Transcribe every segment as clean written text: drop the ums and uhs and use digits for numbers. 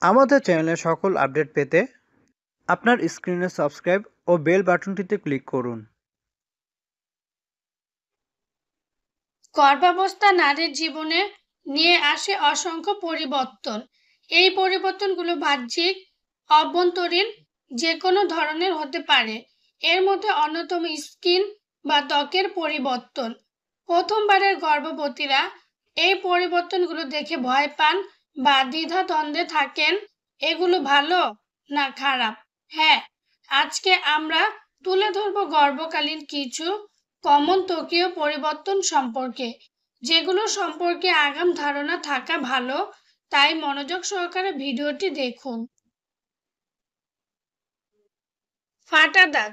আমাদের চ্যানেলের সকল আপডেট পেতে আপনার স্ক্রিনে সাবস্ক্রাইব ও বেল বাটনটিতে ক্লিক করুন। গর্ভাবস্থা নারীর জীবনে নিয়ে আসে অসংখ্য পরিবর্তন। এই পরিবর্তনগুলো বাহ্যিক, অভ্যন্তরীণ যে কোনো ধরনের হতে পারে। এর মধ্যে অন্যতম স্কিন বা ত্বকের পরিবর্তন। প্রথমবারের গর্ভবতীরা এই পরিবর্তনগুলো দেখে ভয় পান বা দ্বিধাদ্বন্দ্বে থাকেন, এগুলো ভালো না খারাপ। হ্যাঁ, আজকে আমরা তুলে ধরবো গর্ভকালীন কিছু কমন ত্বকীয় পরিবর্তন সম্পর্কে, যেগুলো সম্পর্কে আগাম ধারণা থাকা ভালো। তাই মনোযোগ সহকারে ভিডিওটি দেখুন। ফাটা দাগ।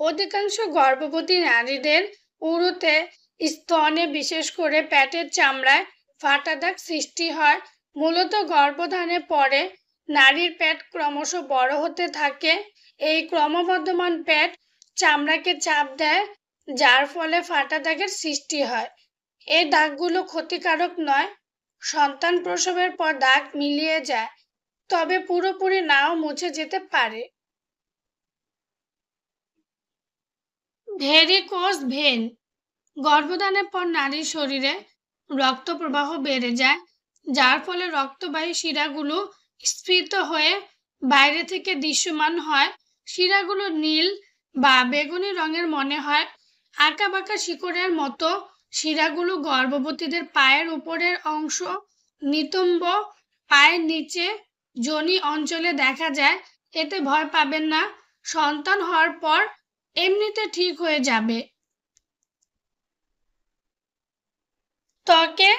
অধিকাংশ গর্ভবতী নারীদের উরুতে, স্তনে, বিশেষ করে পেটের চামড়ায় ফাটা দাগ সৃষ্টি হয়। মূলত গর্ভধারণের পরে নারীর পেট ক্রমশ বড় হতে থাকে। এই ক্রমবর্ধমান পেট চামড়াকে চাপ দেয়, যার ফলে ফাটা দাগের সৃষ্টি হয়। এই দাগগুলো ক্ষতিকারক নয়। সন্তান প্রসবের পর দাগ মিলিয়ে যায়, তবে পুরোপুরি নাও মুছে যেতে পারে। Varicose vein. গর্ভধারণের পর নারীর শরীরে রক্ত প্রবাহ বেড়ে যায়, যার ফলে রক্তবাহী শিরাগুলো স্ফীত হয়ে বাইরে থেকে দৃশ্যমান হয়। শিরাগুলো নীল বা বেগুনি রঙের মনে হয়, আঁকাবাঁকা শিকড়ের মতো। শিরাগুলো গর্ভবতীদের পায়ের উপরের অংশ, নিতম্ব, পায়ের নিচে, যোনি অঞ্চলে দেখা যায়। এতে ভয় পাবেন না, সন্তান হওয়ার পর এমনিতে ঠিক হয়ে যাবে। ত্বকে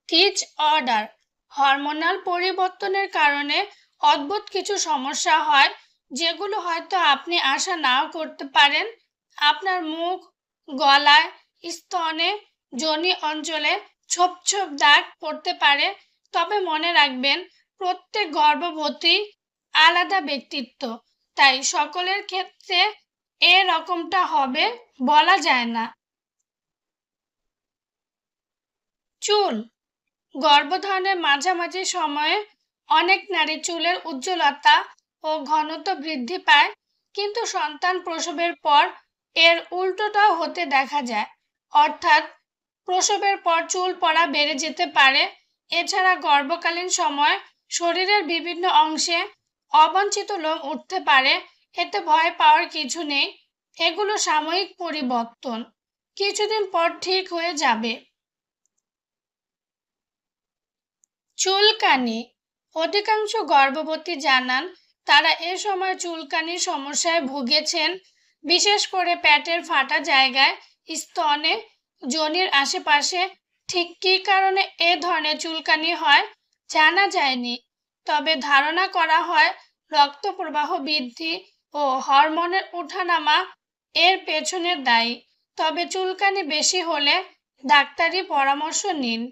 টিচ অর্ডার। হরমোনাল পরিবর্তনের কারণে অদ্ভুত কিছু সমস্যা হয়, যেগুলো হয়তো আপনি আশা নাও করতে পারেন। আপনার মুখ, গলায়, স্তনে, যোনি অঞ্চলে ছোপ ছোপ দাগ পড়তে পারে। তবে মনে রাখবেন, প্রত্যেক গর্ভবতী আলাদা ব্যক্তিত্ব, তাই সকলের ক্ষেত্রে এরকমটা হবে বলা যায় না। চুল। গর্ভধারণের মাঝামাঝি সময়ে অনেক নারী চুলের উজ্জ্বলতা ও ঘনত্ব বৃদ্ধি পায়, কিন্তু সন্তান প্রসবের পর এর উল্টোটাও হতে দেখা যায়। অর্থাৎ প্রসবের পর চুল পড়া বেড়ে যেতে পারে। এছাড়া গর্ভকালীন সময় শরীরের বিভিন্ন অংশে অবাঞ্ছিত লোম উঠতে পারে। এতে ভয় পাওয়ার কিছু নেই, এগুলো সাময়িক পরিবর্তন, কিছুদিন পর ঠিক হয়ে যাবে। চুলকানি। অধিকাংশ গর্ভবতী জানান তারা এ সময় চুলকানির সমস্যায় ভুগেছেন, বিশেষ করে পেটের ফাটা জায়গায়, স্তনে, যোনির আশেপাশে। ঠিক কী কারণে এ ধরনের চুলকানি হয় জানা যায়নি, তবে ধারণা করা হয় রক্ত প্রবাহ বৃদ্ধি ও হরমোনের ওঠানামা এর পেছনে দায়ী। তবে চুলকানি বেশি হলে ডাক্তারি পরামর্শ নিন।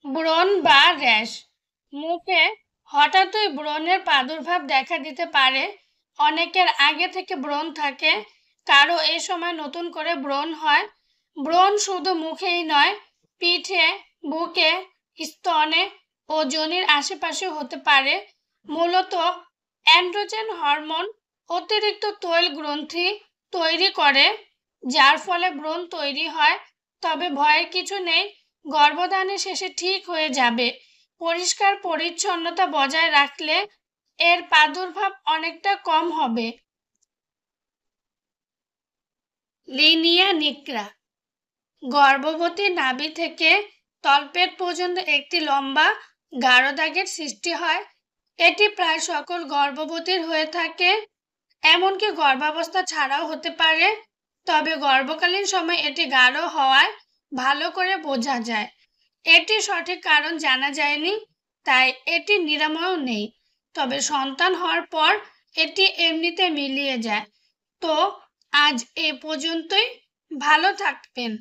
ব্রণ বা র্যাশ। মুখে হঠাৎই ব্রণের প্রাদুর্ভাব দেখা দিতে পারে। অনেকের আগে থেকে ব্রণ থাকে, কারো এই সময় নতুন করে ব্রণ হয়। ব্রণ শুধু মুখেই নয়, পিঠে, বুকে, স্তনে ও যোনির আশেপাশে হতে পারে। মূলত অ্যান্ড্রোজেন হরমোন অতিরিক্ত তৈল গ্রন্থি তৈরি করে, যার ফলে ব্রণ তৈরি হয়। তবে ভয়ের কিছু নেই, গর্ভধারণের শেষে ঠিক হয়ে যাবে। পরিষ্কার পরিচ্ছন্নতা বজায় রাখলে এর প্রাদুর্ভাব অনেকটা কম হবে। লিনিয়া নিক্রা। গর্ভবতী নাভি থেকে তলপেট পর্যন্ত একটি লম্বা গাঢ় দাগের সৃষ্টি হয়। এটি প্রায় সকল গর্ভবতীর হয়ে থাকে, এমনকি গর্ভাবস্থা ছাড়াও হতে পারে। তবে গর্ভকালীন সময় এটি গাঢ় হওয়ায় ভালো করে বোঝা যায়। এটি সঠিক কারণ জানা যায়নি, তাই এটি নিরাময়ও নেই। তবে সন্তান হওয়ার পর এটি এমনিতে মিলিয়ে যায়। তো আজ এ পর্যন্তই, ভালো থাকবেন।